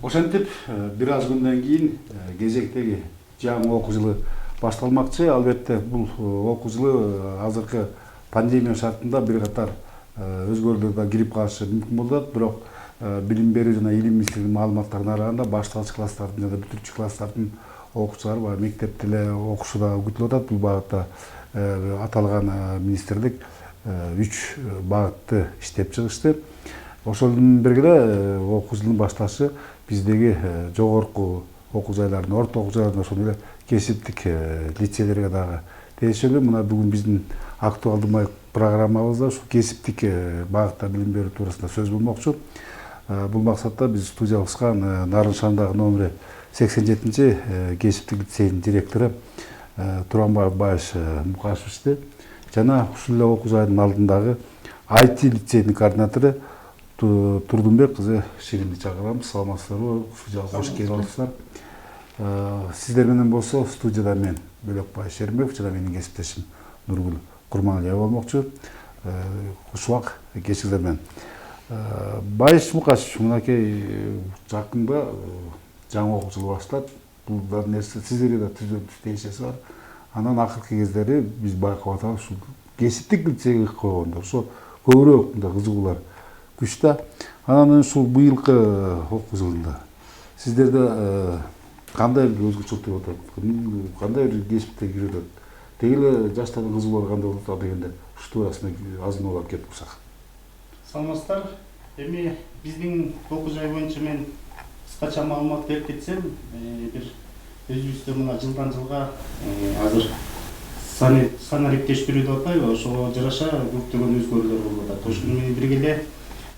Ошентип бир аз күндөн кийин кезектеги жаңы окуу жылы башталмакчы. Албетте бул окуу жылы азыркы пандемия шартында бир катар өзгөрүүлөр да кирип калышы мүмкүн болуп атат. Бирок билим берүү жана илим министрлигинин маалыматтарына караганда башталгыч класстардын жана бүтүрүүчү класстардын окуучулары баягы мектепте эле окушу да күтүлүп атат. Бул багытта аталган министрлик 3 багытты иштеп чыгышты. Ошол менен бирге окуу жылынын башташы биздеги жогорку окуу жайлардын, орто окуу жайлардын ошол эле кесиптик лицейлерге дагы тиешелүү. Мына бүгүн биздин актуалдуу программабызда ушу кесиптик багытта билим берүү туурасында сөз болмокчу. Бул максатта биз студиябызга Нарын шаарындагы номери 87 кесиптик лицейдин директору Туранбай Байыш Мукашевичти жана ушул эле окуу жайдын алдындагы IT лицейдин координатору Турдунбек кызы Ширинди чакырабыз. Саламатсыздарбы? Студияга кош келипсиздер. Сиздер менен болсо студияда мен Бөлөкбай Шеримбеков жана менин кесиптешим Нургүл Курманалиева болмокчу. Куш убак кечиңиздер менен. Байыш Мукашевич, мынакей жакында жаңы окуу жылы башталат. Бул да нерсе сиздерге да түздөн-түз тиешеси бар. Анан акыркы кездери биз байкап атабыз, ушул кесиптик лицейге койгондор ошо көбүрөөк мындай кызыгуулар күчтө. Анан ушул быйылкы окуу жылында сиздерде кандай бир өзгөчөлүктөр болуп атат? Кандай бир кесипте кирип атат? Деги эле жаштардын кызыгуулары кандай болуп атат дегенде ушул туурасында азын улап кетип калсак. Саламатсыздар. Эми биздин окуу жай боюнча мен кыскача маалымат берип кетсем, бир өзүбүздө мына жылдан жылга азыр санариптештирүү деп атпайбы, ошого жараша көптөгөн өзгөрүүлөр болуп атат. Ошол менен бирге эле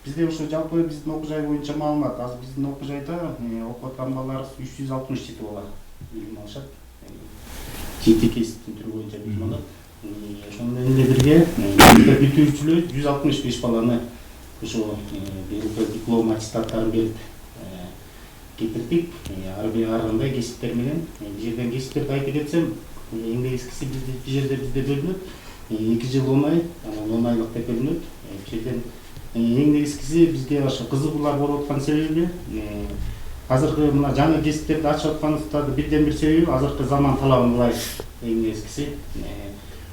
бизде ошо жалпы биздин окуу жай боюнча маалымат, азыр биздин окуу жайда окуп аткан балаларыбыз 367 бала билим алышат. Жети кесиптин түрү боюнча билим алат. Ошону менен бирге бүтүүчүлөр 165 баланы ошо быйылкы диплом аттестаттарын берип кетирдик. Ар кандай кесиптер менен бул жерден кесиптерди айтып кетсем, эң негизгиси бул жерде бизде бөлүнөт. 2 жыл 10 ай, анан 10 айлык деп бөлүнөт. Бул жерден эң негизгиси бизге ошо кызыгуулар болуп аткан себеби азыркы мына жаңы кесиптерди ачып атканыбызда бирден бир себеби азыркы заман талабына ылайык эң негизгиси.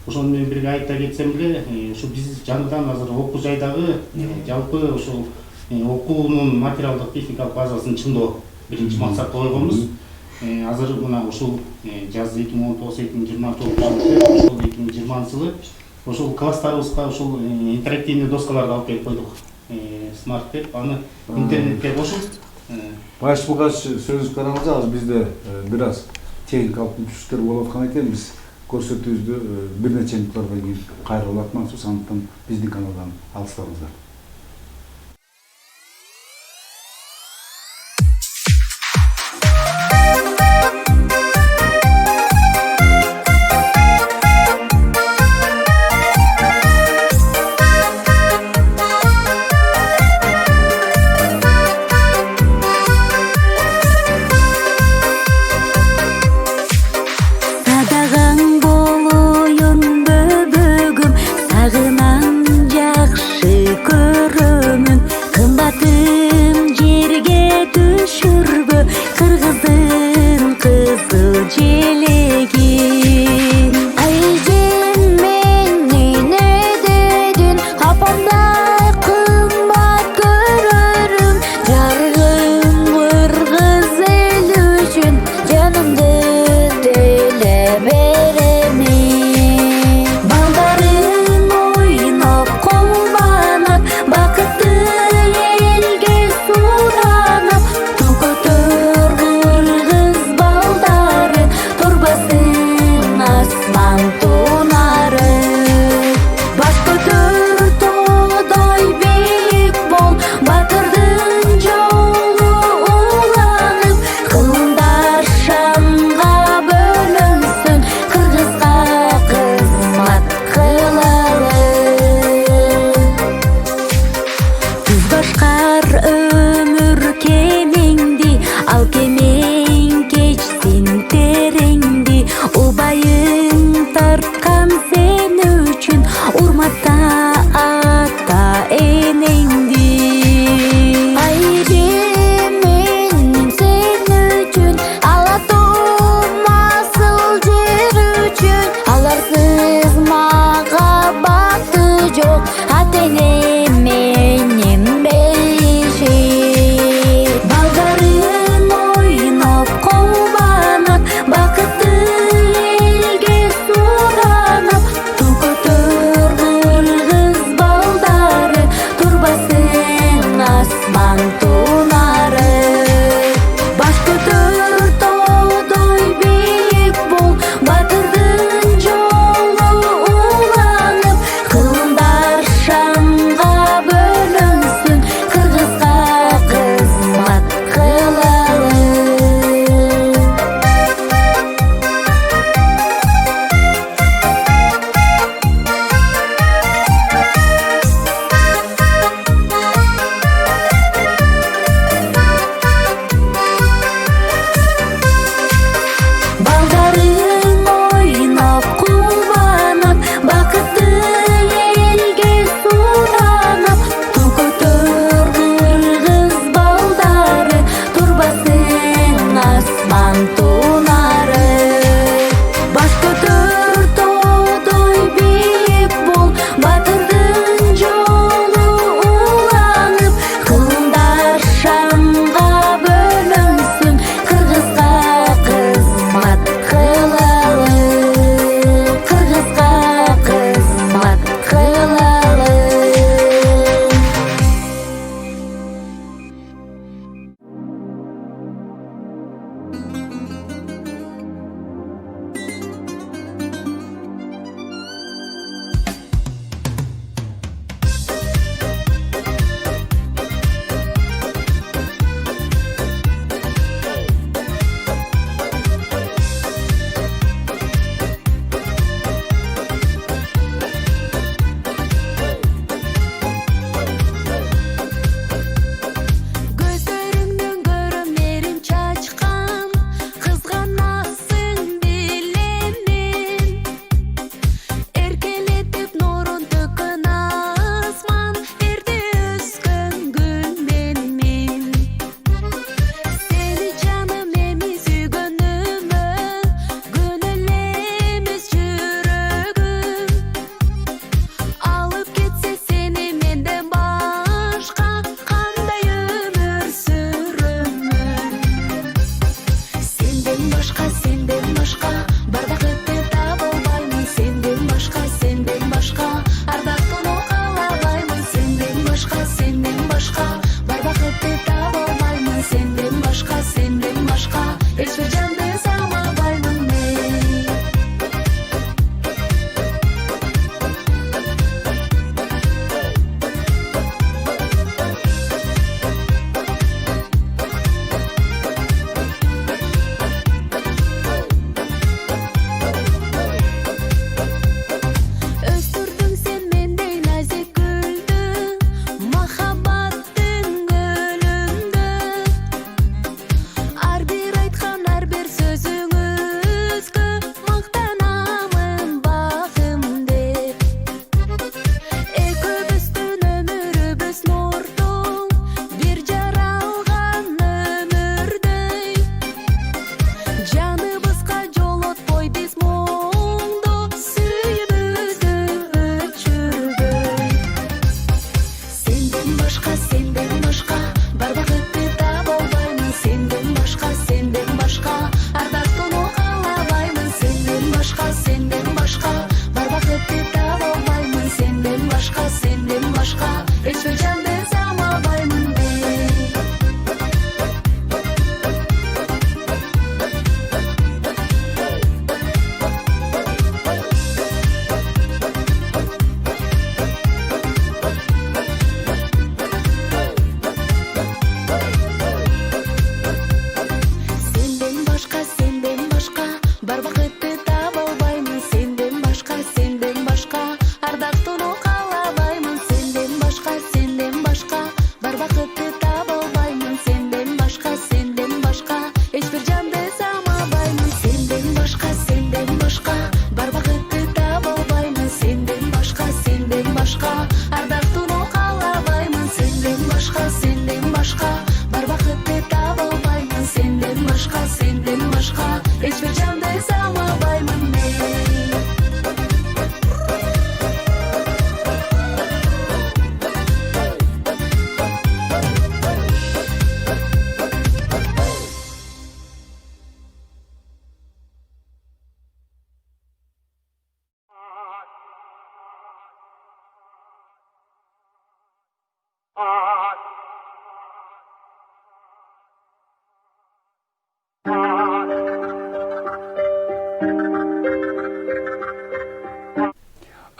Ошону менен бирге айта кетсем эле, ушу биз жаңыдан азыр окуу жайдагы жалпы ошол окуунун материалдык техникалык базасын чыңдоо биринчи максатка койгонбуз. Азыр мына ушул жаз 2019-2020 ошол 2020 жылы ошол класстарыбызга ошол интерактивный доскаларды алып келип койдук. Смарт деп аны интернетке кошуп. Байыш Мукашевич, сөзүңүздү караганда азыр бизде бир аз техникалык мүмкүнчүлүктөр болуп аткан экен. Биз көрсөтүүбүздү бир нече минуттардан кийин кайра улантмакчыбыз. Андыктан биздин каналдан алыстаңыздар. Сагынам жакшы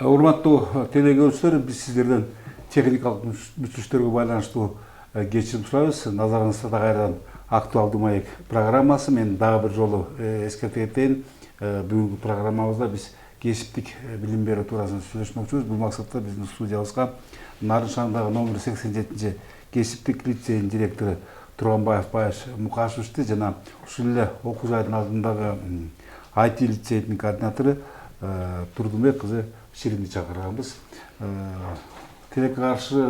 Урматтуу телекөрүүчүлөр, биз сиздерден техникалык мүчүлүштөргө байланыштуу кечирим сурайбыз. Назарыңызда кайрадан актуалдуу маек программасы. Мен дагы бир жолу эскертип кетейин. Бүгүнкү программабызда биз кесиптик билим берүү туурасында сүйлөшмөкчүбүз. Бул максатта биздин студиябызга Нарын шаарындагы номер 87 кесиптик лицейдин директору Турганбаев Байыш Мукашевичти жана ушул эле окуу жайдын алдындагы IT лицейдин координатору Турдумбек кызы Ширинди чакырганбыз. Тилекке каршы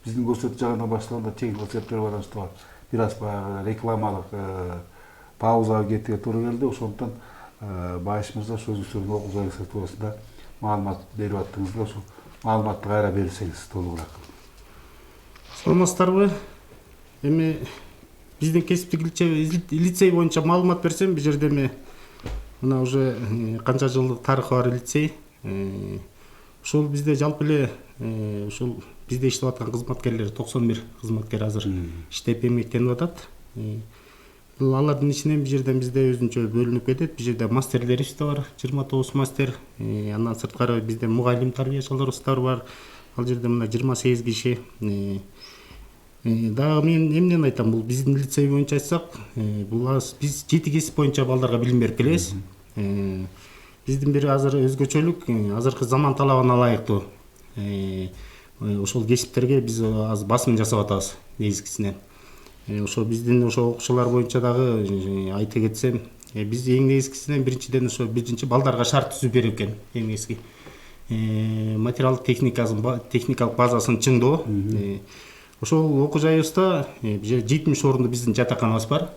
биздин көрсөтүү жагынан баштаганда техникалык себептерге байланыштуу бир аз баягы рекламалык паузага кетүүгө туура келди. Ошондуктан Байыш мырза өзүңүздүн окуу жайыңыз туурасында маалымат берип аттыңыздар. Ошол маалыматты кайра берсеңиз толугураак. Саламатсыздарбы? Эми биздин кесиптик лицей боюнча маалымат берсем, бул жерде эми мына уже канча жылдык тарыхы бар лицей. Ошол бизде жалпы эле ушул бизде иштеп аткан кызматкерлер 91 кызматкер азыр иштеп эмгектенип атат. Алардын ичинен бул жерден бизде өзүнчө бөлүнүп кетет. Бул жерде мастерлерибиз да бар, 29 мастер. Андан сырткары бизде мугалим тарбиячыларыбыз да бар. Ал жерде мына 28 киши. Дагы мен эмнени айтам, бул биздин лицей боюнча айтсак, биз 7 кесип боюнча балдарга билим берип келебиз. Биздин бир азыр өзгөчөлүк, азыркы заман талабына ылайыктуу ошол кесиптерге биз аз басым жасап атабыз негизгисинен. Ошо биздин ошо окуучулар боюнча дагы айта кетсем, биз эң негизгисинен биринчиден ошо биринчи балдарга шарт түзүп берүү экен, эң негизги. Материалдык техникалык базасын чыңдоо. Ошол окуу жайыбызда 70 орунду биздин жатаканабыз бар.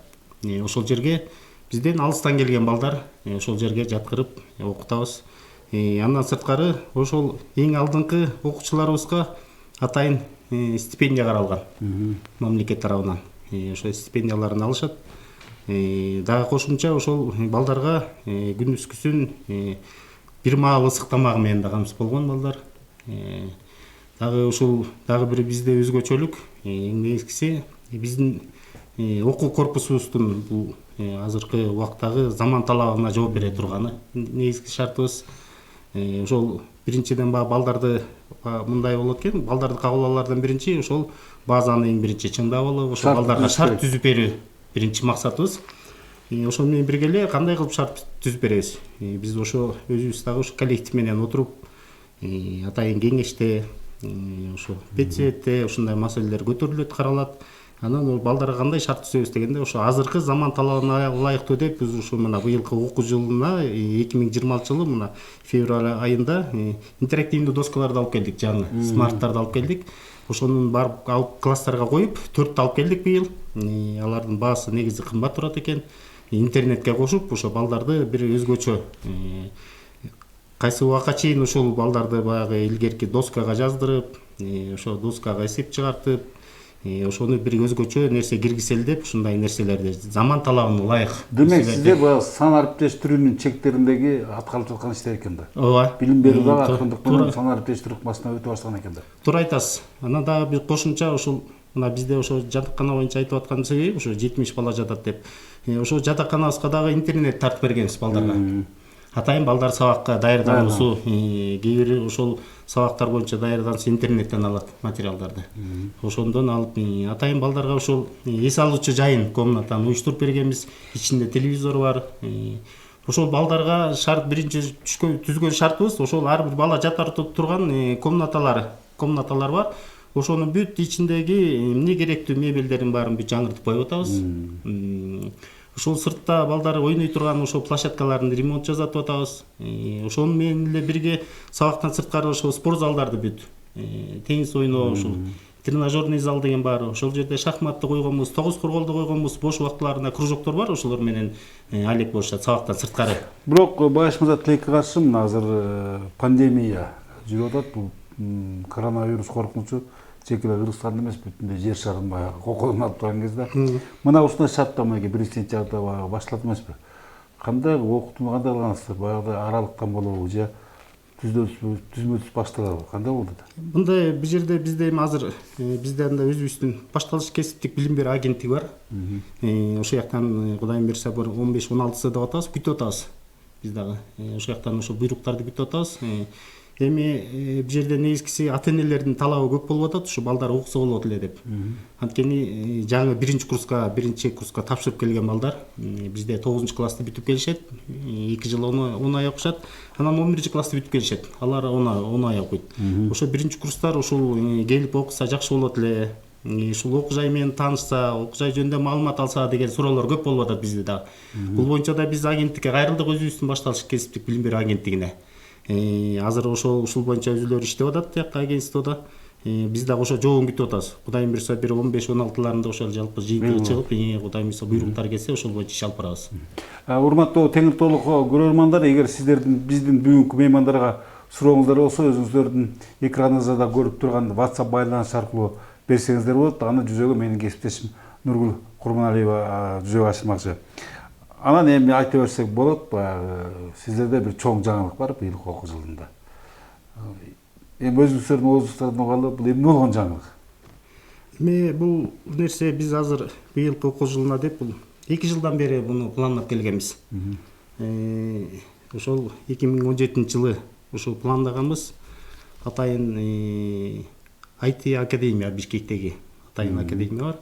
Ошол жерге бизден алыстан келген балдар ошол жерге жаткырып окутабыз. Андан сырткары ошол эң алдыңкы окуучуларыбызга атайын стипендия каралган мамлекет тарабынан. Ошо стипендияларын алышат. Дагы кошумча ошол балдарга күнүскүсүн бир маал ысык тамагы менен да камсыз болгон балдар. Дагы ушул дагы бир бизде өзгөчөлүк эң негизгиси биздин окуу корпусубуздун бул азыркы убактагы заман талабына жооп бере турганы негизги шартыбыз. Ошол биринчиден балдарды мындай болот экен, балдарды кабыл алуулардан биринчи ошол базаны эң биринчи чыңдап алып, ошол балдарга шарт түзүп берүү биринчи максатыбыз. Ошол менен бирге эле кандай кылып шарт түзүп беребиз? Биз ошо өзүбүз дагы ушу коллектив менен отуруп, атайын кеңеште, ошо бетсиетте ушундай маселелер көтөрүлөт, каралат. Анан ол балдарга кандай шарт түзөбүз дегенде, ошо азыркы заман талабына ылайыктуу деп биз ушу мына быйылкы окуу жылына 2020 жылы мына февраль айында интерактивдүү доскаларды алып келдик, жаңы смарттарды алып келдик. Ошонун барып алып класстарга коюп, 4 алып келдик быйыл. Алардын баасы негизи кымбат турат экен. Интернетке кошуп, ошо балдарды бир өзгөчө кайсы убакка чейин ушул балдарды баягы илгерки доскага жаздырып, ошо доскага эсеп чыгартып, ошону бир өзгөчө нерсе киргизели ушундай нерселерди заман талабына ылайык. Демек сизде баягы сан ариптештирүүнүн чектериндеги аткарылып жаткан иштер экен да. Ооба. Билим берүү дагы акырындык сан ариптештирүү ыкмасына өтүп баштаган экен да. Туура айтасыз. Анан дагы бир кошумча ушул мына бизде ошо жатакана боюнча айтып аткан себеби ошо 70 бала жатат деп. Ошо жатаканабызга дагы интернет тартып бергенбиз балдарга. Атайын балдар сабакка даярдануусу, кээ бир ошол сабактар боюнча даярданса интернеттен алат материалдарды. Ошондон алып атайын балдарга ошол эс алуучу жайын комнатаны уюштуруп бергенбиз. Ичинде телевизор бар. Ошол балдарга шарт биринчи түзгөн шартыбыз ошол ар бир бала жатар турган комнаталар бар. Ошону бүт ичиндеги эмне керектүү мебелдерин баарын бүт жаңыртып коюп атабыз. Ошол сыртта балдар ойной турган ошол площадкаларын ремонт жасатып атабыз. Ошону менен эле бирге сабактан сырткары ошол спорт залдарды бүт теннис ойноо, ошол тренажерный зал деген бар. Ошол жерде шахматты койгонбуз, тогуз корголду койгонбуз, бош убактыларында кружоктор бар, ошолор менен алек болушат сабактан сырткары. Бирок Байыш мырза тилекке каршы мына азыр пандемия жүрүп атат. Бул коронавирус коркунучу тек эле Кыргызстанда эмес, бүтүндөй жер шарын баягы кокорун алып турган кезде мына ушундай шарттамаге президент жагында баягы башталат эмеспи? Кандай окутууну кандай кылгансыздар? Баягы аралыктан болобу же түзмө башталабы? Кандай болду да? Мындай бул жерде бизде эми азыр бизде анда өзүбүздүн башталыш кесиптик билим берүү агенттиги бар. Ошол жактан Кудайым берсе 15-16 деп атабыз, күтүп атабыз. Биз дагы ошол жактан ошо буйруктарды күтүп атабыз. Эми бул жерде негизгиси ата энелердин талабы көп болуп атат, ушу балдар окуса болот эле деп. Анткени жаңы биринчи курска тапшырып келген балдар бизде 9-классты бүтүп келишет, 2 жыл оңой окушат, анан 11-классты бүтүп келишет. Алар оңой окуйт. Ошо биринчи курстар ушул келип окуса жакшы болот эле. Ушул окуу жай менен таанышса, окуу жай жөнүндө маалымат алса деген суроолор көп болуп атат бизде дагы. Бул боюнча да биз агенттикке кайрылдык, өзүбүздүн башталыш кесиптик билим берүү агенттигине. Азыр ушул боюнча өзүлөрү иштеп атат тияка агентстводо. Биз дагы ошо жообун күтүп атабыз. Кудайым буйрса бир 15-16-ларында ошол жалпы жыйынтыгы чыгып, кудайым буйрса буйруктар келсе ошол боюнча иш алып барабыз. Урматтуу Теңир Толук көрөрмандар, эгер сиздердин биздин бүгүнкү меймандарга сурооңуздар болсо, өзүңүздөрдүн экраныңызда да көрүп турган WhatsApp байланыш аркылуу берсеңиздер болот. Аны жүзөгө менин кесиптешим Нургүл Курманалиева жүзөгө ашырмакчы. Анан эми айта берсек болот, сиздерде бир чоң жаңылык бар быйылкы окуу жылында. Эми өзүңүздөрдүн оозуңуздардан угалы, бул эмне болгон жаңылык? Эми бул нерсе биз азыр быйылкы окуу жылына деп бул 2 жылдан бери буну пландап келгенбиз. Ошол 2017-жылы ушул пландаганбыз. Атайын IT академия, Бишкектеги атайын академия бар.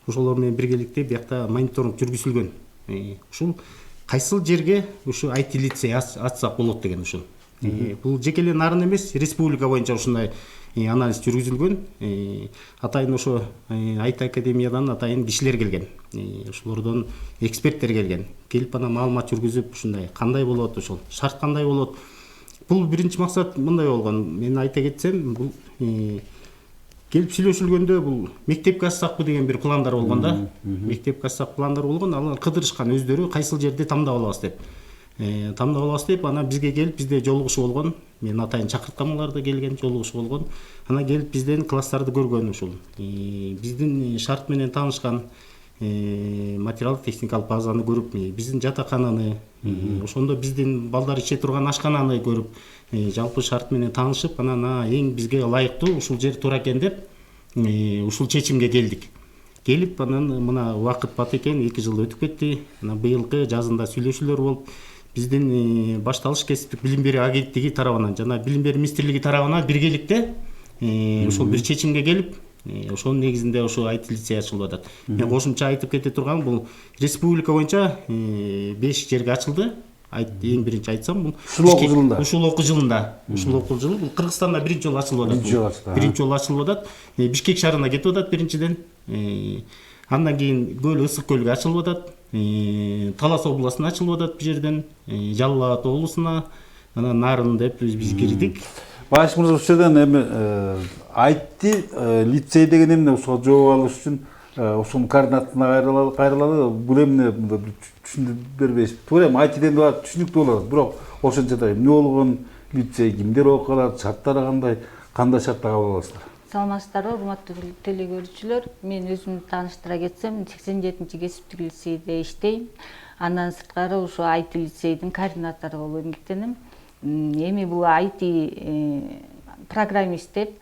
Ошолор менен биргеликте биякта мониторинг жүргүзүлгөн. Ушул кайсыл жерге ушу IT лицей ачсак болот деген ушул. Бул жеке эле нарын эмес, республика боюнча ушундай анализ жүргүзүлгөн. Атайын ошо IT академиядан атайын кишилер келген. Ошолордон эксперттер келген. Келип анан маалымат жүргүзүп, ушундай кандай болот, ошол шарт кандай болот. Бул биринчи максат мындай болгон. Мен айта кетсем, бул келип сүйлөшүлгөндө бул мектепке ачсакпы деген бир пландар болгон да. Мектепке ачсак пландар болгон, алар кыдырышкан өздөрү кайсыл жерде тандап алабыз деп. Тандап алабыз деп, анан бизге келип бизде жолугушуу болгон. Мен атайын чакырткам аларды, келген жолугушуу болгон. Анан келип бизден класстарды көргөн ушул. Биздин шарт менен таанышкан, материалдык техникалык базаны көрүп, биздин жатакананы, ошондо биздин балдар иче турган ашкананы көрүп, жалпы шарт менен таанышып, анан эң бизге ылайыктуу ушул жер туура экен деп, ушул чечимге келдик. Келип, анан мына убакыт бат экен, 2 жыл өтүп кетти. Анан быйылкы жазында сүйлөшүүлөр болуп, биздин башталыш кесиптик билим берүү агенттиги тарабынан жана билим берүү министрлиги тарабынан биргеликте ошол бир чечимге келип, ошонун негизинде ошо IT лицей ачылып атат. Мен кошумча айтып кете турган, бул республика боюнча 5 жерге ачылды. Эң биринчи айтсам, бул ушул окуу жылында бул Кыргызстанда биринчи жолу ачылып атат. Биринчи жолу ачылып атат. Бишкек шаарына кетип атат биринчиден. Андан кийин Ысык көлгө ачылып атат. Талас областына ачылып атат бул жерден, Жалал Абад облусуна, анан Нарын деп биз кирдик. Баш мырза, ушул жерден эми IT лицей деген эмне, ошого жооп алыш үчүн ошонун координатына кайрылалы, бул эмне түшүндүрүп бербейсиз? Туура эми IT-ден да түшүнүктүү болот, бирок ошончо да эмне болгон лицей, кимдер окуп калат, шарттары кандай шартта кабыл аласыздар? Саламатсыздарбы, урматтуу телекөрүүчүлөр. Мен өзүмдү тааныштыра кетсем, 87-кесиптик лицейде иштейм. Андан сырткары ушу IT лицейдин координатору болуп эмгектенем. Эми бул IT программист деп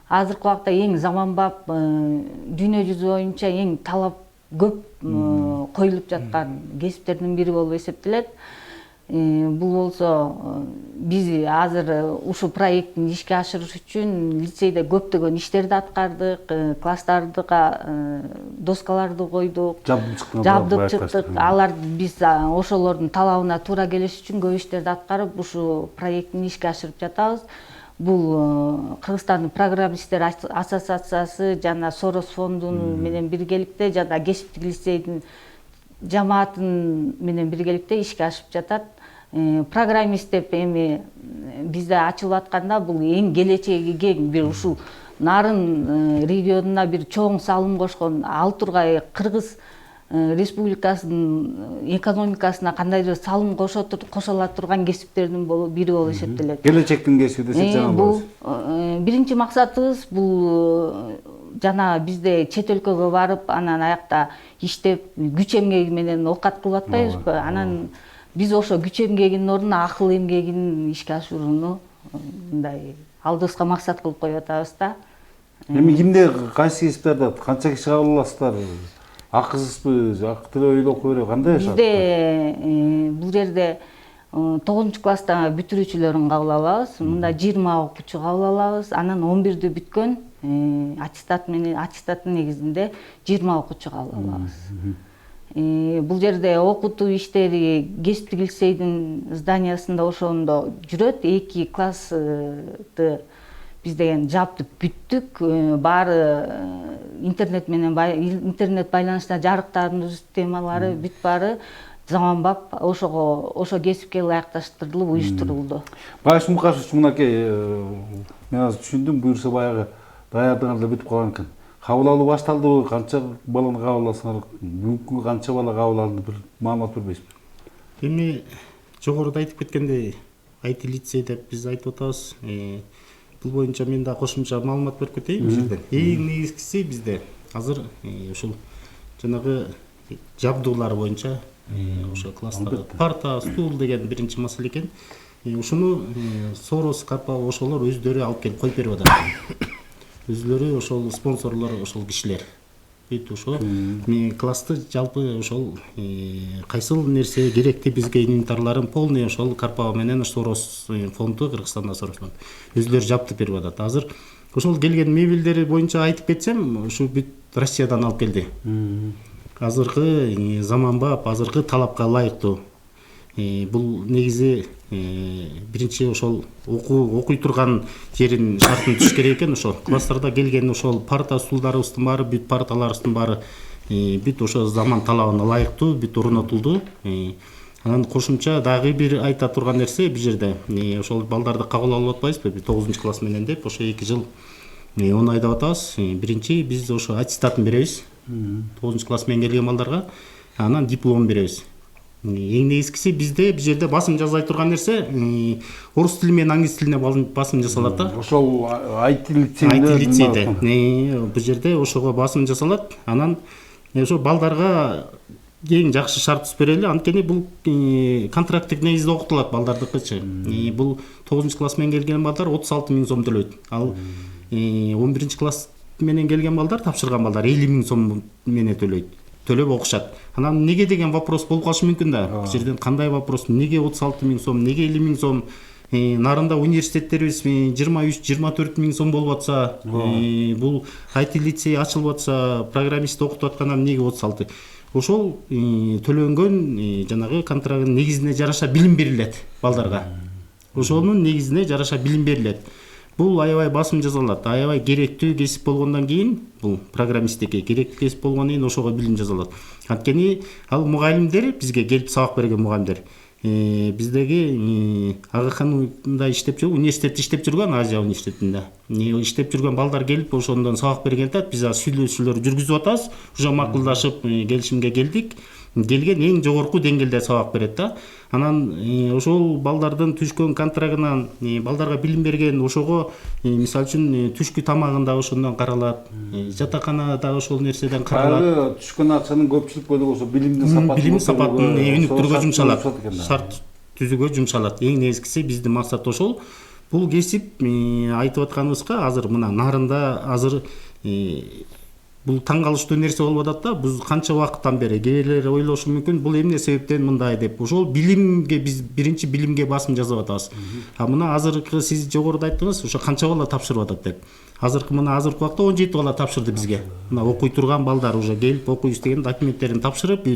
азыркы убакта эң заманбап, дүйнө жүзү боюнча эң талап көп коюлуп жаткан кесиптердин бири болуп эсептелет. Бул болсо биз азыр ушу проекттин ишке ашырыш үчүн лицейде көптөгөн иштерди аткардык, класстардыга доскаларды койдук, жабдып чыктык. Алар биз ошолордун талабына туура келиш үчүн көп иштерди аткарып, ушу проекттин ишке ашырып жатабыз. Бул Кыргызстандын программисттер ассоциациясы жана Сорос фондунун менен биргеликте жана кесиптик лицейдин жамаатын менен биргеликте ишке ашып жатат. Программист деп эми бизде ачылып атканда бул эң келечеги кең бир ушул Нарын регионуна бир чоң салым кошкон, ал тургай Кыргыз Республикасынын экономикасына кандайдыр салым кошола турган кесиптердин бири болуп эсептелет. Келечектин кесиби десек жаңы бул биринчи максатыбыз бул жана бизде чет өлкөгө барып, анан аякта иштеп, күч эмгеги менен оокат кылып атпайбызбы? Анан биз ошо күч эмгегинин ордуна акыл эмгегин ишке ашырууну мындай алдыбызга максат кылып коюп атабыз да. Эми кимде кайсы кесиптерде канча киши кабыл аласыздар? Акысызбы, акы төлөп эле окуй береби, кандай шарт? Бизде бул жерде 9 класста бүтүрүүчүлөрүн кабыл алабыз. Мында 20 окуучу кабыл алабыз. Анан 11-дү бүткөн аттестаттын негизинде 20 окуучу кабыл алабыз. Бул жерде окутуу иштери кесиптик лицейдин зданиясында ошондо жүрөт. 2 классты биз деген жаптып бүттүк. Баары интернет байланышта жарыктардын системалары бүт баары заманбап ошо кесипке ылайыкташтырылып уюштурулду. Байыш Мукашевич, мынакей мен азыр түшүндүм, буюрса баягы даярдыгыңар да бүтүп калган экен. Кабыл алуу башталдыбы? Канча баланы кабыл алсаңар, бүгүнкү канча бала кабыл алынды, бир маалымат бербейсизби? Эми жогоруда айтып кеткендей, IT лицей деп биз айтып атабыз. Бул боюнча мен да кошумча маалымат берип кетейин бул жерден. Эң негизгиси бизде азыр ушул жанагы жабдуулар боюнча ошо класстагы парта, стул деген биринчи маселе экен. Ушуну Сорос, Карпа ошолор өздөрү алып келип коюп берип атат. Өзлөрү ошол спонсорлор, ошол кишилер. Бүт ошо классты жалпы ошол кайсыл нерсе керекти бизге инвентарларын полный ошол Карпа менен Сорос фонду, Кыргызстанда Сорос фонду өзлөрү жаптып берип атат. Азыр ошол келген мебелдери боюнча айтып кетсем, ушу бүт Россиядан алып келди. Азыркы заманбап, азыркы талапка ылайыктуу. Бул негизи биринчи ошол окуй турган жерин шартын түзүш керек экен. Ошо класстарда келген ошол парта, стулдарыбыздын баары, бүт парталарыбыздын баары бүт ошо заман талабына ылайыктуу бүт орнотулду. Анан кошумча дагы бир айта турган нерсе, бул жерде ошол балдарды кабыл алып атпайбызбы 9 класс менен деп, ошо 2 жыл оны айдап атабыз. Биринчи биз ошо аттестатын беребиз 9 класс менен келген балдарга, анан диплом беребиз. Эң негизгиси бизде бул жерде басым жасай турган нерсе, орус тили менен англис тилине басым жасалат да. Ошол IT лицейде. Бул жерде ошого басым жасалат. Анан ошо балдарга эң жакшы шарт түзүп берели. Анткени бул контракттык негизде окутулат балдардыкычы. Бул 9 класс менен келген балдар 36 000 сом төлөйт. Ал 11 класс менен келген балдар, тапшырган балдар 50 000 сом менен төлөп окушат. Анан неге деген вопрос болуп калышы мүмкүн да. Бул жерден кандай вопрос? Неге 36 000 сом, неге 50 000 сом? Нарында университеттерибиз 23-24 000 сом болуп атса, бул IT лицей ачылып атса, программист окутуп аткандан неге 36? Ошол төлөнгөн жанагы контрактын негизине жараша билим берилет балдарга. Ошонун негизине жараша билим берилет. Бул аябай басым жасалат, аябай керектүү кесип болгондон кийин, бул программисттикке керектүү кесип болгондон кийин ошого билим жасалат. Анткени ал мугалимдер, бизге келип сабак берген мугалимдер, биздеги АГХ-да иштеп жүргөн, университетте иштеп жүргөн, Азия университетинде иштеп жүргөн балдар келип ошондон сабак берген атат. Биз азыр сүйлөшүүлөр жүргүзүп атабыз, уже макулдашып келишимге келдик. Келген эң жогорку деңгээлде сабак берет да. Анан ошол балдардын түшкөн контрагынан балдарга билим берген, ошого мисалы үчүн түшкү тамагында ошондон каралат, жатаканада ошол нерседен каралат. Түшкөн акчанын көпчүлүк бөлүгү ошо билимдин сапатын өнүктүрүүгө жумшалат, шарт түзүүгө жумшалат. Эң негизгиси биздин максат ошол. Бул кесип айтып атканыбызга азыр мына нарында азыр бул таң калыштуу нерсе болуп атат да. Биз канча убакыттан бери кээрлер ойлошу мүмкүн, бул эмне себептен мындай деп. Ошол билимге биз биринчи билимге басым жасап атабыз. Мына азыркы сиз жогоруда айттыңыз, ошо канча бала тапшырып атат деп. Азыркы убакта 17 бала тапшырды бизге. Мына окуй турган балдар уже келип окуй истеген документтерин тапшырып,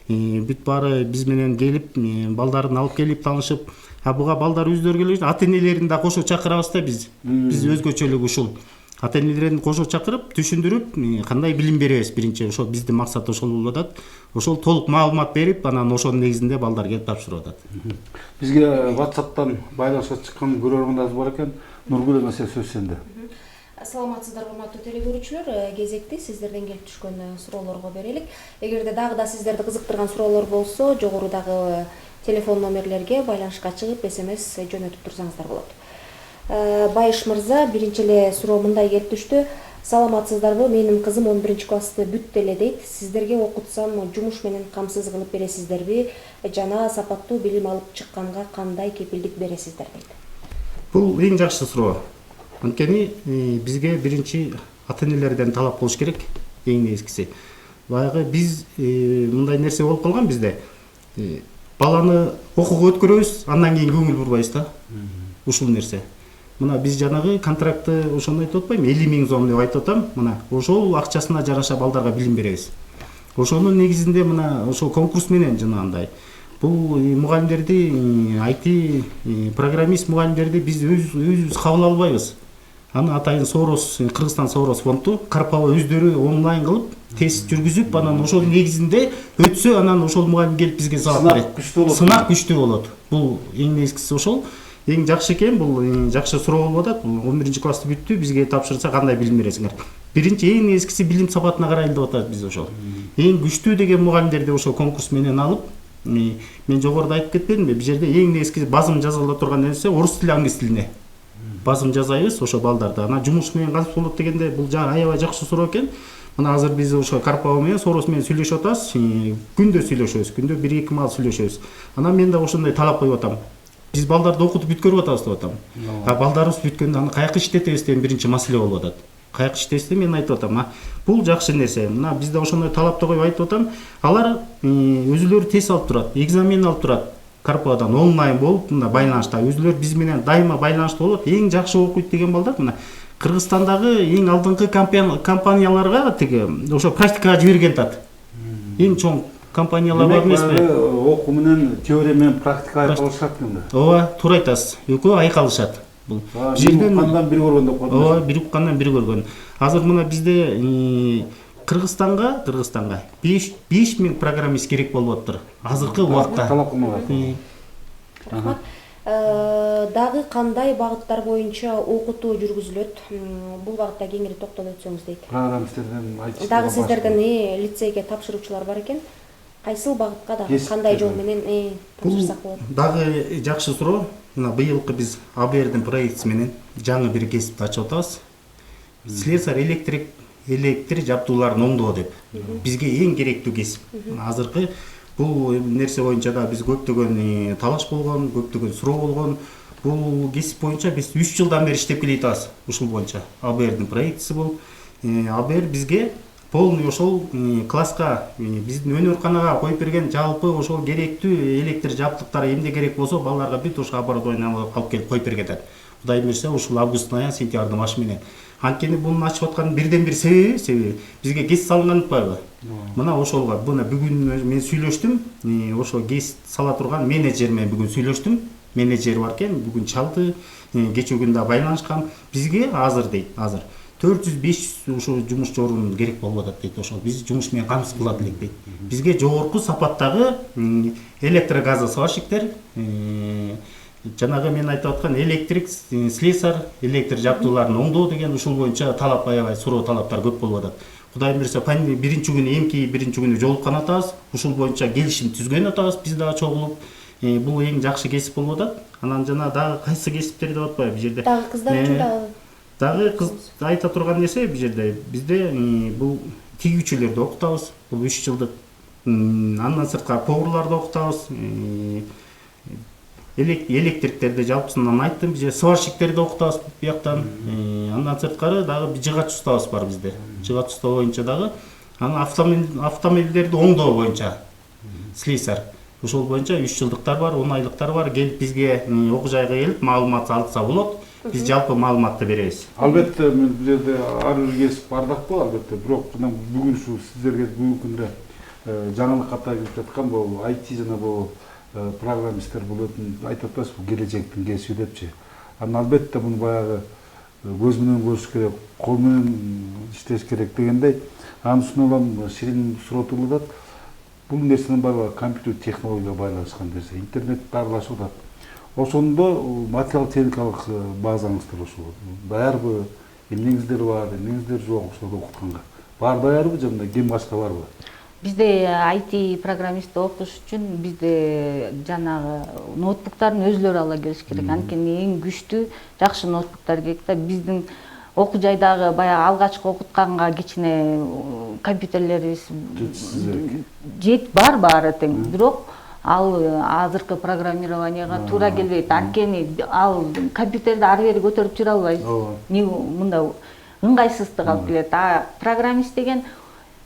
бүт баары биз менен келип, балдарын алып келип таанышып, буга балдар өздөрү келип, ата-энелерин да кошо чакырабыз да биз. Биз өзгөчөлүгү ушул. Ата-энелерин кошо чакырып, түшүндүрүп, кандай билим беребиз биринчи. Ошол биздин максат ошол болуп атат. Ошол толук маалымат берип, анан ошонун негизинде балдар келип тапшырып атат. Бизге WhatsApp'тан байланышка чыккан көрөрмандарыбыз бар экен. Нургүл эсе сөз сенде. Саламатсыздар, урматтуу телекөрүүчүлөр. Кезекти сиздерден келип түшкөн суроолорго берелик. Эгерде дагы да сиздерди кызыктырган суроолор болсо, жогорудагы телефон номерлерге байланышка чыгып, SMS жөнөтүп турсаңыздар болот. Байыш мырза, биринчи эле суроо мындай келип түштү. Саламатсыздарбы? Менин кызым 11 классты бүттү эле дейт. Сиздерге окутсам жумуш менен камсыз кылып бересиздерби? Жана сапаттуу билим алып чыкканга кандай кепилдик бересиздер дейт. Бул эң жакшы суроо. Анткени бизге биринчи ата-энелерден талап болуш керек, эң негизгиси. Баягы биз мындай нерсе болуп калган бизде. баланы окууга өткөрөбүз, андан кийин көңүл бурбайбыз да. Ушул нерсе. Мына биз жанагы контрактты ошондо айтып атпаймынбы, 50 000 сом деп айтып атам. Мына ошол акчасына жараша балдарга билим беребиз. Ошонун негизинде мына ошол конкурс менен жанагындай бул мугалимдерди, IT программист мугалимдерди биз өзүбүз кабыл албайбыз. Аны атайын Сорос, Кыргызстан Сорос фонду Карпова өздөрү онлайн кылып, тест жүргүзүп, анан ошол негизинде өтсө, анан ошол мугалим келип бизге сабак берет. Сынак күчтүү болот. Бул эң негизгиси ошол. Эң жакшы экен, бул жакшы суроо болуп атат. 11 классты бүттү, бизге тапшырса кандай билим бересиңер? Биринчи эң негизгиси билим сапатына карайлы деп атат биз ошол. Эң күчтүү деген мугалимдерди ошол конкурс менен алып, мен жогоруда айтып кетпедимби? Бул жерде эң негизгиси базым жазыла турган нерсе орус тили, англис тилине. Базым жазайбыз ошо балдарды. Анан жумуш менен кантип болот дегенде, бул аябай жакшы суроо экен. Мына азыр биз ошо Карпова менен Сорос менен сүйлөшүп атабыз. Күндө сүйлөшөбүз, күндө 1-2 маал сүйлөшөбүз. Анан мен да ошондой талап коюп атам. Биз балдарды окутуп бүткөрүп атабыз деп атам. Балдарыбыз бүткөндө аны каяка иштетебиз деген биринчи маселе болуп атат. Каяка иштетебиз деп мен айтып атам. Бул жакшы нерсе. Мына бизде ошондой талапты коюп айтып атам. Алар өзүлөрү тест алып турат, экзамен алып турат. Карповадан онлайн болуп, мына байланышта өзүлөр биз менен дайыма байланышта болот. Эң жакшы окуйт деген балдар мына Кыргызстандагы эң алдыңкы компанияларга тиги ошо практикага жиберген тат. Эң чоң компаниялар бар эмеспи? Окуу менен теория менен практика айкалышат экен да. Ооба, туура айтасыз. Экөө айкалышат. Бул жерден уккандан бир көргөн деп коет. Ооба, бир уккандан бир көргөн. Азыр мына бизде Кыргызстанга 5000 программист керек болуп атыр. Азыркы убакта. Талап кылмагат. Рахмат. Дагы кандай багыттар боюнча окутуу жүргүзүлөт? Бул багытта кеңири токтолуп өтсөңүз дейт. Программисттерден айтып. Дагы сиздерден лицейге тапшыруучулар бар экен. Кайсыл багытка да кандай жол менен тапшырсак болот? Дагы жакшы суроо. Мына быйылкы биз АБРдин проектиси менен жаңы бир кесипти ачып атабыз. Слесарь электр жабдууларын оңдоо деп. Бизге эң керектүү кесип. Азыркы бул нерсе боюнча да биз көптөгөн талаш болгон, көптөгөн суроо болгон. Бул кесип боюнча биз 3 жылдан бери иштеп келе атабыз. Ушул боюнча АБРдин проектиси бул. АБР бизге полный ошол класска биздин өнөрканага коюп берген жалпы ошол керектүү электр жабдыктары эмне керек болсо балдарга бүт ошо оборудование алып келип коюп берген. Кудай буйрса ушул августтун ая, сентябрдын башы менен. Анткени буну ачып аткан бирден бир себеби бизге ГЭС салынган атпайбы? Мына ошолго бүгүн мен сүйлөштүм. Ошо ГЭС сала турган менеджер менен бүгүн сүйлөштүм. Менеджер бар экен, бүгүн чалды. Кечээ күн да байланышкан. Бизге азыр дейт, азыр 400-500 ошо жумуш орун керек болуп атат дейт. Ошол биз жумуш менен камсыз кылат элек дейт. Бизге жогорку сапаттагы электрогазосварщиктер, жанагы мен айтып аткан электрик, слесарь, электр жабдууларын оңдоо деген ушул боюнча талап аябай суроо талаптар көп болуп атат. Кудай буйрса биринчи күнү жолуккан атабыз. Ушул боюнча келишим түзгөн атабыз биз дагы чогулуп. Бул эң жакшы кесип болуп атат. Анан жана дагы кайсы кесиптер деп атпайбы бул жерде? Дагы кыздар үчүн дагы кыз айта турган нерсе бул жерде бизде бул тигүүчүлөрдү окутабыз. Бул 3 жылдык. Андан сырткары поварларды окутабыз. Электриктерди жалпысынан айттым, бизде сварщиктерди окутабыз бияктан. Андан сырткары дагы жыгач устабыз бар бизде. Жыгач устоо боюнча дагы анан автомобилдерди оңдоо боюнча слесарь. Ошол боюнча 3 жылдыктар бар, 10 айлыктар бар. Келип бизге окуу жайга келип маалымат алса болот. Биз жалпы маалыматты беребиз. Албетте мен бул жерде ар бир кесип бардакпы, албетте. Бирок бүгүн ушу сиздерге бүгүнкү күндө жаңылык катары келип жаткан бул IT жана бул программисттер бул айтып атпайсызбы, бул келечектин кесиби депчи. Анан албетте муну баягы көз менен көрүш керек, кол менен иштеш керек дегендей. Анын үстүнө улам ширин суротулуп атат. Бул нерсенин баары компьютер технологияга байланышкан нерсе. Интернетти аралашып атат. Ошондо материал техникалык базаңыздар ошол. Даярбы? Эмнеңиздер бар, эмнеңиздер жок ошолду окутканга? Бар даярбы жана кем башка барбы? Бизде IT программистти окутуш үчүн бизде жанагы ноутбуктарын өзүлөрү ала келиш керек. Анткени эң күчтүү жакшы ноутбуктар керек да. Биздин окуу жайдагы баягы алгачкы окутканга кичине компьютерлерибиз бар баары тең. Бирок ал азыркы программированияга туура келбейт. Анткени ал компьютерди ары бери көтөрүп жүрө албайбыз. Мында ыңгайсыздык алып келет. Программист деген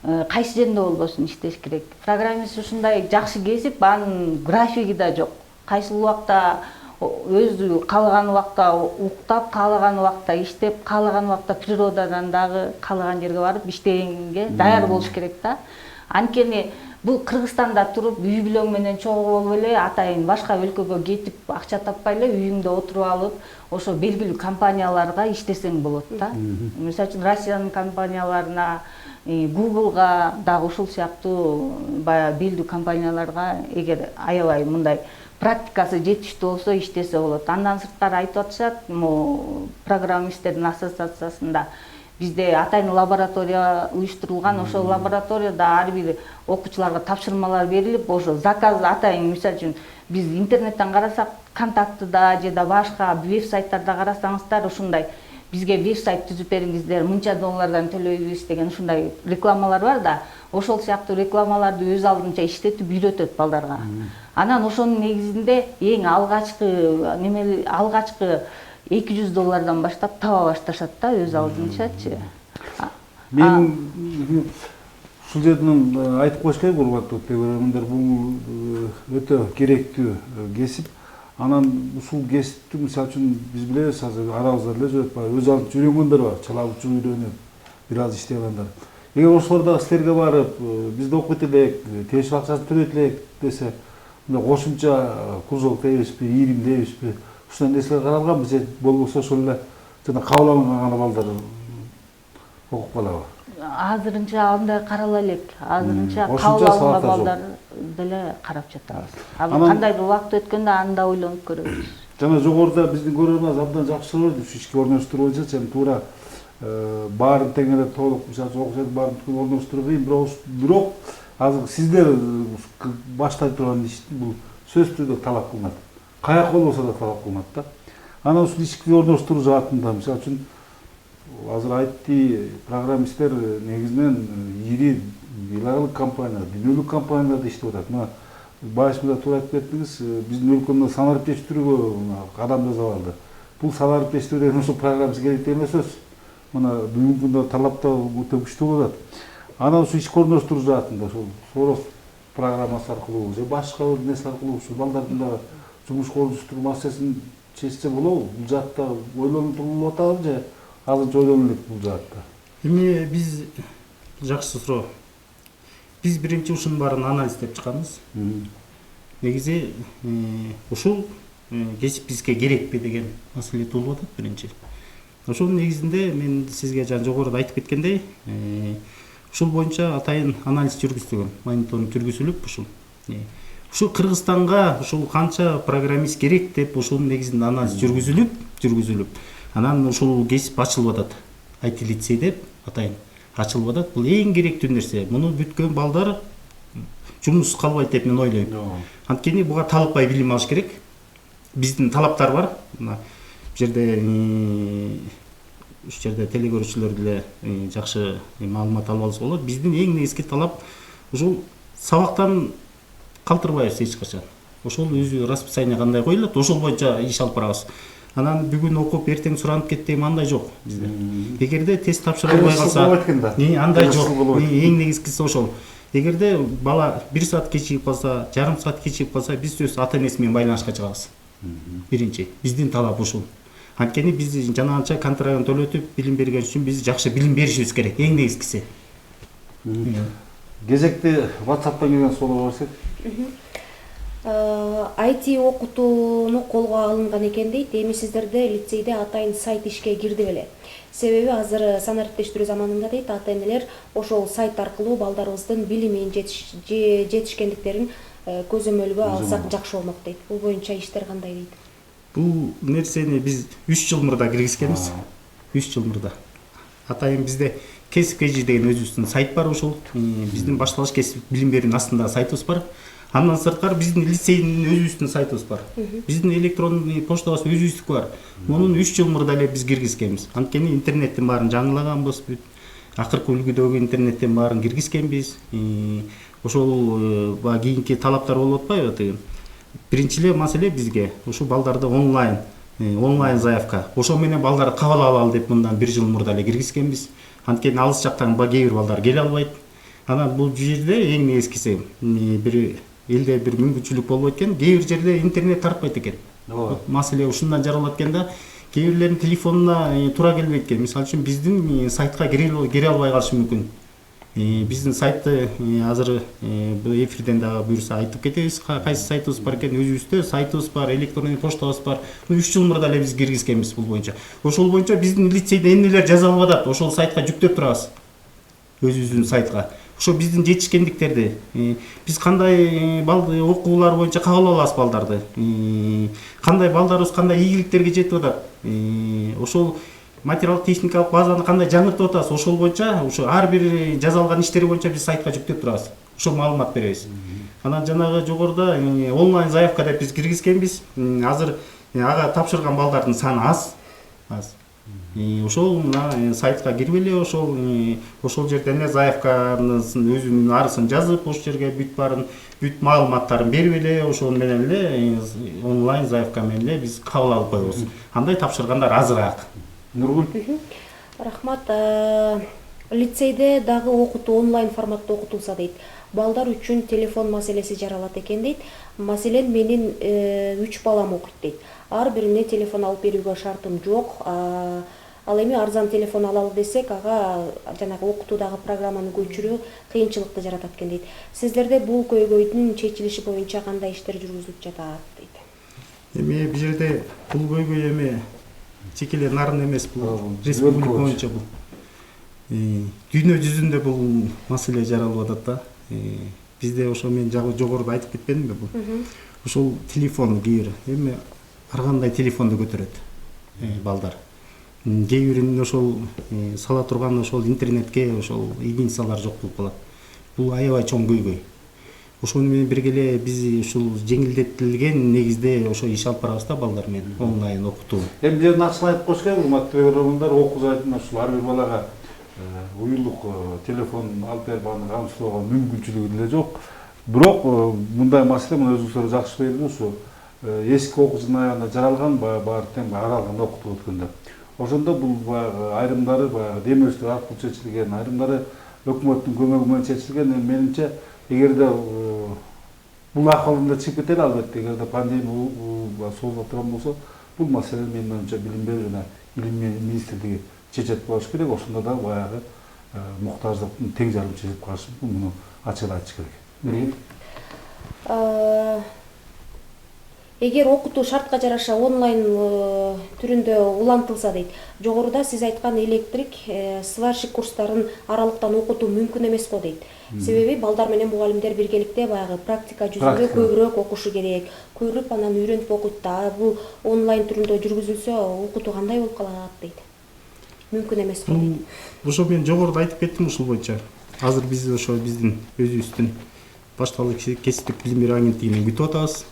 кайсы жерде болбосун иштеш керек. Программист ушундай жакшы кесип, анын графиги да жок. Кайсы убакта өзү каалаган убакта уктап, каалаган убакта иштеп, каалаган убакта природадан дагы каалаган жерге барып иштегенге даяр болуш керек да. Анткени бул Кыргызстанда туруп үй бүлөң менен чогуу болуп эле атайын башка өлкөгө кетип акча таппай эле үйүңдө отуруп алып, ошо белгилүү компанияларга иштесең болот да. Мисалы үчүн Россиянын компанияларына, Google'га дагы ушул сыяктуу баягы белгилүү компанияларга эгер аябай мындай практикасы жетиштүү болсо иштесе болот. Андан сырткары айтып атышат, программисттердин ассоциациясында бизде атайын лаборатория уюштурулган, ошол лабораторияда ар бир окуучуларга тапшырмалар берилип, ошо заказ атайын, мисалы үчүн биз интернеттен карасак, контактыда же да башка веб-сайттарда карасаңыздар, ушундай бизге веб-сайт түзүп бериңиздер, мынча доллардан төлөйбүз деген ушундай рекламалар бар да, ошол сыяктуу рекламаларды өз алдынча иштетип үйрөтөт балдарга. Анан ошонун негизинде эң алгачкы $200 баштап таба башташат да өз алдынчачы. Мен ушул жерден айтып коюш керек, урматтуу көрөрмандар, бул өтө керектүү кесип. Анан ушул кесипти мисалы үчүн биз билебиз, азыр арабызда эле жүрөт, өз алдынча үйрөнгөндөр бар, чалабычы үйрөнүп, бир аз иштей алгандар. Эгер ошолордо силерге барып, бизде окуйт элек, темиш акчасын төлөйт элек десе, кошумча кружок дейбизби, ирим дейбизби, ушундай нерселер каралганбы же болбосо ошол эле жана кабыл алынган балдар окуп калабы? Азырынча андай карала элек. Азырынча кабыл алынган балдар деле карап жатабыз. Кандайдыр убакыт өткөндө аны да ойлонуп көрөбүз. Жана жогоруда биздин көрөрманыбыз абдан жакшы көрдү, ишке орноштуруу боюнча чын туура баарын тең эле толук, мисалы үчүн окуучу баарын орноштуруу кыйын, бирок азыр сиздер баштай турган ишти бул сөзсүз түрдө талап кылынат. Каяк болбосо да талап кылынат да. Анан ушул ишке орноштуруу жаатында, мисалы үчүн азыр айтты, программисттер негизинен ири биологиялык компания, дүйнөлүк компанияларда иштеп атат. Мына байышында туура айтып кеттиңиз, биздин өлкөдө санариптештирүүгө кадам жасап алды. Бул санариптештирүү деген ошол программист керек деген сөз. Мына бүгүнкү күндө талап да өтө күчтүү болот. Анан ушул ишке орноштуруу жаатында ошол Сорос программасы аркылуу же башка нерсе аркылуу ушул балдардын да жумушка орноштуруу маселесин чечсе болобу? Бул жаатта ойлонулуп атабы же азырынча ойлонуу элек бул жаатта? Эми биз жакшы суроо. Биз биринчи ушунун баарын анализдеп чыкканбыз. Негизи ушул кесип бизге керекпи деген маселе туулуп атат биринчи. Ошонун негизинде мен сизге жана жогоруда айтып кеткендей, ушул боюнча атайын анализ жүргүзүлгөн, мониторинг жүргүзүлүп ушул. Ушул Кыргызстанга ушул канча программист керек деп ушунун негизинде анализ жүргүзүлүп, анан ушул кесип ачылып атат. IT лицей деп атайын ачылып атат. Бул эң керектүү нерсе. Муну бүткөн балдар жумуш калбайт деп мен ойлойм. Анткени буга талапбай билим алыш керек. Биздин талаптар бар. Мына жерде телекөрүүчүлөр деле жакшы маалымат алып алса болот. Биздин эң негизги талап ушул сабактан калтырбайбыз эч качан. Ошол өзү расписание кандай коюлат, ошол боюнча иш алып барабыз. Анан бүгүн окуп эртең суранып кетти деген андай жок бизде. Эгерде тест тапшыра албай калса, андай жок. Эң негизгиси ошол. Эгерде бала 1 саат кечигип калса, жарым саат кечигип калса, биз өз ата-энеси менен байланышка чыгабыз. Биринчи, биздин талап ушул. Анткени биз жанагынча контрагын төлөтүп билим берген үчүн биз жакшы билим беришибиз керек. Эң негизгиси. Кезекте WhatsApp'тан келген суроолор бар. IT окутууну колго алынган экен дейт. Эми сиздерде лицейде атайын сайт ишке кирди беле? Себеби азыр санариптештирүү заманында дейт, ата-энелер ошол сайт аркылуу балдарыбыздын билимин жетишкендиктерин көзөмөлгө алсак жакшы болмок дейт. Бул боюнча иштер кандай дейт? Бул нерсени биз 3 жыл мурда киргизгенбиз. 3 жыл мурда. Атайын бизде кесип KG деген өзүбүздүн сайт бар, ошол биздин башталыш кесип билим берүүнүн астында сайтыбыз бар. Андан сырткары биздин лицейдин өзүбүздүн сайтыбыз бар. Биздин электрондук поштабыз өзүбүздүкү бар. Мунун 3 жыл мурда эле биз киргизгенбиз. Анткени интернеттин баарын жаңылаганбыз. Акыркы үлгүдөгү интернеттин баарын киргизгенбиз. Ошол кийинки талаптар болуп атпайбы деген. Биринчиле маселе бизге ушул балдарды онлайн заявка. Ошол менен балдарды кабыл алалы деп мындан 1 жыл мурда эле киргизгенбиз. Анткени алыс жактан кээ бир балдар келе албайт. Анан бул жерде эң негизгиси бир элде бир мүмкүнчүлүк болбойт экен, кээ бир жерде интернет тартпайт экен. Ооба. Маселе ушундан жаралат экен да. Кээ бирлердин телефонуна туура келбейт экен. Мисалы үчүн биздин сайтка кире албай калышы мүмкүн. Биздин сайтты азыр бул эфирден дагы буюрса айтып кетебиз. Кайсы сайтыбыз бар экен? Өзүбүздө сайтыбыз бар, электронный поштабыз бар. 3 жыл мурда эле биз киргизгенбиз бул боюнча. Ошол боюнча биздин лицейде эмнелер жазылып атат, ошол сайтка жүктөп турабыз. Өзүбүздүн сайтка. Ошо биздин жетишкендиктерди, биз кандай окуулар боюнча кабыл алабыз балдарды, кандай балдарыбыз кандай ийгиликтерге жетип атат, ошол материалдык техникалык базаны кандай жаңыртып атабыз, ошол боюнча ошо ар бир жазалган иштери боюнча биз сайтка жүктөп турабыз. Ошол маалымат беребиз. Анан жанагы жогоруда онлайн заявка деп биз киргизгенбиз. Азыр ага тапшырган балдардын саны аз. Ошол сайтка кирип эле ошол жерден эле заявканын өзүнүн арысын жазып, ошол жерге бүт маалыматтарын берип эле, ошол менен эле онлайн заявка менен эле биз кабыл алып коебуз. Андай тапшыргандар азыраак. Нургүл. Рахмат. Лицейде дагы окутуу онлайн форматта окутулса дейт. Балдар үчүн телефон маселеси жаралат экен дейт. Маселен менин 3 балам окуйт дейт. Ар бирине телефон алып берүүгө шартым жок. Ал эми арзан телефон алалы десек, ага жанагы окутуудагы программаны көчүрүү кыйынчылыкты жаратат экен дейт. Сиздерде бул көйгөйдүн чечилиши боюнча кандай иштер жүргүзүлүп жатат дейт. Эми бул жерде бул көйгөй эми чеке эле нарын эмес, бул республика боюнча бул. Дүйнө жүзүндө бул маселе жаралып атат да. Бизде ошо мен жогоруда айтып кетпедимби бул? Ошол телефон кээ бир эми ар кандай телефонду көтөрөт балдар. Кээ биринин ошол сала турган ошол интернетке ошол игинцалар жок болуп калат. Бул аябай чоң көйгөй. Ошону менен бирге эле биз ушул жеңилдетилген негизде ошо иш алып барабыз да балдар менен онлайн окутуу. Эми жерин ачык айтып коюш керек, урматтуу көрөрмандар, окуу жайдын ушул ар бир балага уюлдук телефон алып берип аны камсыздоого мүмкүнчүлүгү деле жок. Бирок мындай маселе мына өзүңүздөр жакшы билет, ушу эски окуу жылынын аягында жаралган бар тең аралыгында окутуп өткөндө. Ошондо бул айрымдары демөчтөр аркылуу чечилген, айрымдары өкмөттүн көмөгү менен чечилген. Менимче эгерде бул акыбалында чыгып кетели, албетте эгерде пандемия созулуп турган болсо, бул маселени менин оюмча билим берүү жана илим министрлиги чечет болуш керек. Ошондо да баягы муктаждыктын тең жарым чечип калышы мүмкүн. Муну ачык айтыш керек. Эгер окутуу шартка жараша онлайн түрүндө улантылса дейт. Жогоруда сиз айткан электрик, сварщик курстарын аралыктан окутуу мүмкүн эмес го дейт. Себеби балдар менен мугалимдер биргеликте баягы практика жүзүндө көбүрөөк окушу керек. Көрүп анан үйрөнүп окуйт да. Бул онлайн түрүндө жүргүзүлсө окутуу кандай болуп калат дейт. Мүмкүн эмес го дейт. Ошо мен жогоруда айтып кеттим ушул боюнча. Азыр биз ошо биздин өзүбүздүн башталык кесиптик билим берүү агенттигинен күтүп атабыз.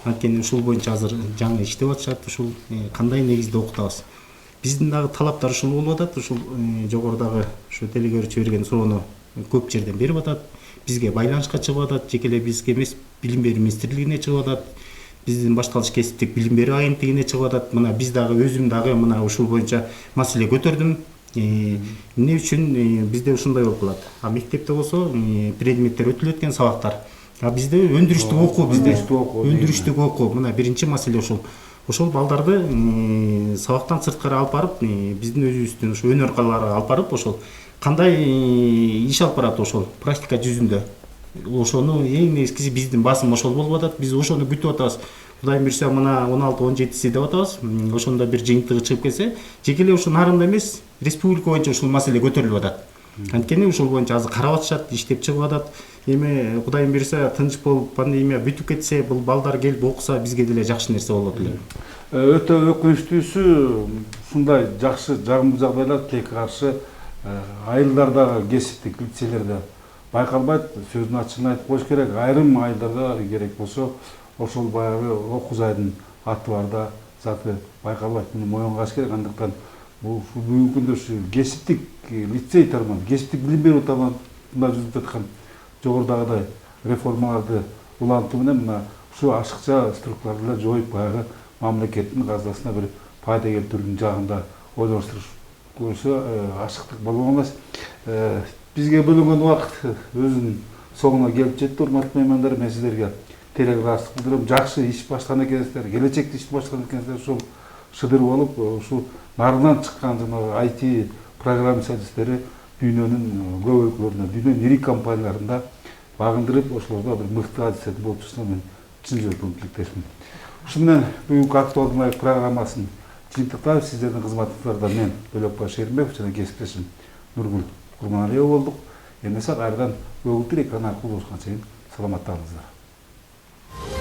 Анткени ушул боюнча азыр жаңы иштеп атышат, ушул кандай негизде окутабыз. Биздин дагы талаптар ушул болуп атат, ушул жогорудагы ушу телекөрүүчү берген суроону көп жерден берип атат. Бизге байланышка чыгып атат, жеке эле бизге эмес, билим берүү министрлигине чыгып атат. Биздин башталыш кесиптик билим берүү агенттигине чыгып атат. Мына биз дагы өзүм дагы мына ушул боюнча маселе көтөрдүм. Эмне үчүн бизде ушундай болуп калат. Мектепте болсо предметтер өтүлөт экен, сабактар. Бизде өндүрүштүк окуу, өндүрүштүк окуу. Мына биринчи маселе ошол. Ошол балдарды сабактан сырткары алып барып, биздин өзүбүздүн ушу өнөр калаларга алып барып, ошол кандай иш алып барат ошол практика жүзүндө. Ошону эң негизгиси биздин басым ошол болуп атат. Биз ошону күтүп атабыз. Кудайым буйрса мына 16-17 деп атабыз. Ошондо бир жыйынтыгы чыгып келсе, жеке эле ушул нарында эмес, республика боюнча ушул маселе көтөрүлүп атат. Анткени ушул боюнча азыр карап атышат, иштеп чыгып атат. Эми Кудайым буйрса тынч болуп пандемия бүтүп кетсе, бул балдар келип окуса, бизге деле жакшы нерсе болот эле. Өтө өкүнүчтүүсү ушундай жакшы жагымдуу жагдайлар тилекке каршы айылдардагы кесиптик лицейлерде байкалбайт. Сөздүн ачыгын айтып коюш керек. Айрым айылдарда керек болсо ошол баягы окуу жайдын аты барда заты байкалбайт. Муну моюнга керек. Андыктан бул бүгүнкү күндө ушу кесиптик лицей тармагы, кесиптик билим берүү тармагында жүзүп жаткан жогорудагыдай реформаларды улантуу менен мына ушу ашыкча структураларды эле жоюп баягы мамлекеттин казынасына бир пайда келтирүүнүн жагында ойлоштуруш көрсө ашыктык болбок эмес. бизге бөлүнгөн убакыт өзүнүн соңуна келип жетти. Урматтуу меймандар, мен сиздерге терең ыраазычылык билдирем. Жакшы иш баштаган экенсиздер, келечекте иш баштаган экенсиздер. Ушул шыдыр болуп, ушул нарынан чыккан жанагы IT программа специалисттери дүйнөнүн көп өлкөлөрүндө, дүйнөнүн ири компанияларында багындырып, ошолордо бир мыкты адистер болуп чыкса, мен чын жүрөктөн тилектешмин. Ушу менен бүгүнкү актуалдуу маек программасын жыйынтыктап, сиздердин кызматыңыздарда мен Бөлөкбай Шеримбеков жана кесиптешим Нургүл Курманалиева болдук. Эмесе кайрадан көгүлдүр экран аркылуу жолугушканча чейин саламатта калыңыздар.